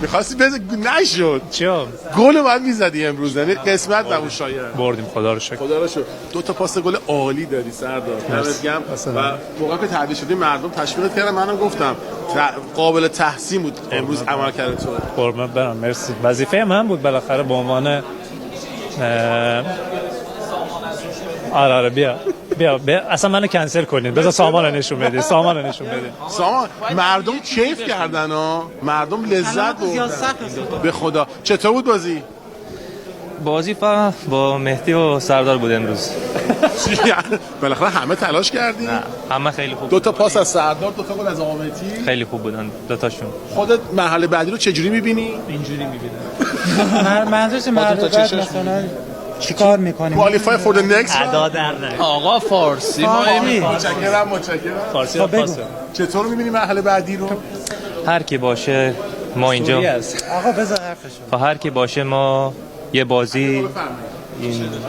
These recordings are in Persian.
می‌خواستی بزن نشد. چرا؟ گل بعد می‌زدی امروز، یعنی قسمت نبود شاید. بردیم خدا رو شکر. خدا رو شکر. دو تا پاس گل عالی دادی سردار. دمت گرم. و موقعی که تعویض شدی مردم تشویقت کردن، منم گفتم قابل تحسین بود امروز عملکرد تو. قربونت برم، مرسی. وظیفه من بود بالاخره به عنوان آره بیا اصلا منو کنسل کنید، بذار سامان رو نشون بدید. سامان مردم کیف کردن ها، مردم لذت بردن به خدا. چطور بود بازی با مهدی و سردار بود امروز. بالاخره همه تلاش کردیم. همه خیلی خوب. دو تا پاس از سردار، دو تا گل از آقامتی. خیلی خوب بودن دو تاشون. خودت مرحله بعدی رو چجوری می‌بینی؟ اینجوری می‌بینم. منظورش مرحله بعد مثلا چیکار می‌کنیم؟ qualify for the next ادا در نه. آقا فارسی متشکرم. فارسی و پاس. چطور می‌بینی مرحله بعدی رو؟ هر کی باشه ما اینجا. آقا بذار حرفشو. هر کی باشه ما یه بازی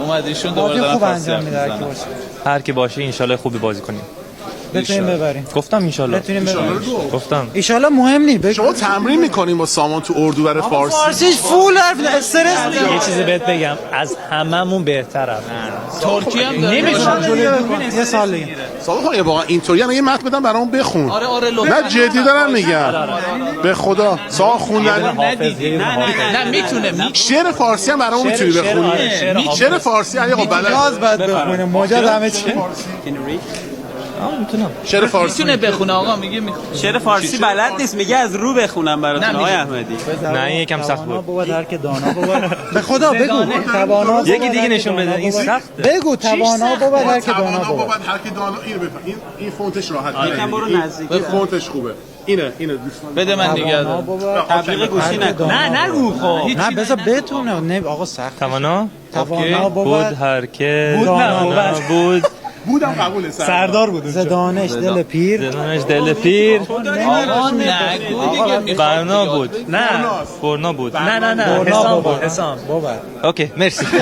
اومدیشون دوباره خوب دارن انجام میده هر کی باشه. هر کی باشه انشالله خوبی بازی کنیم. بتونیم ببریم. گفتم انشالله. گفتم ان شاء الله مهم نیست. شما تمرین می‌کنیم با سامان تو اردو برای فارسی؟ فارسیش فول حرف استرس یه چیزی بهت بگم، از هممون بهترم. ترکی هم داره. یه سال دیگه. سامان واقعا اینطوری یه متن بدم برام بخون. آره نه جدی دارم میگم. به خدا سامان خوندن نه میتونه. شعر فارسی هم برام میتونی بخونی. شعر فارسی آقا بلد. مجاز بعد بخونه. مجاز همه چی. میتونم. شعر فارسی میتونه بخونه آقا میگه شعر فارسی بلد نیست، میگه از رو بخونم براتون آقای احمدی. نه این یکم سخت بود. بود هر که دانا بود. به خدا بگو توانا. یکی دیگه نشون بده این سخته. بگو توانا بود هر که دانا بود. هر که دانا اینو بفهم. این فونتش راحت. یکم برو نزدیک. این فونتش خوبه. اینه دوستان. بده من دیگه. تبلیغ گوشی نکن. نه نگو خب. نه بذار بتونه. نه آقا سخت. توانا بود هر که بود. بودم قبوله سردار بود. زدانش دل پیر. دل پیر. آقا نگو دیگه. برنا بود. نه برنا بود. نه حسام بود. حسام. اوکی مرسی.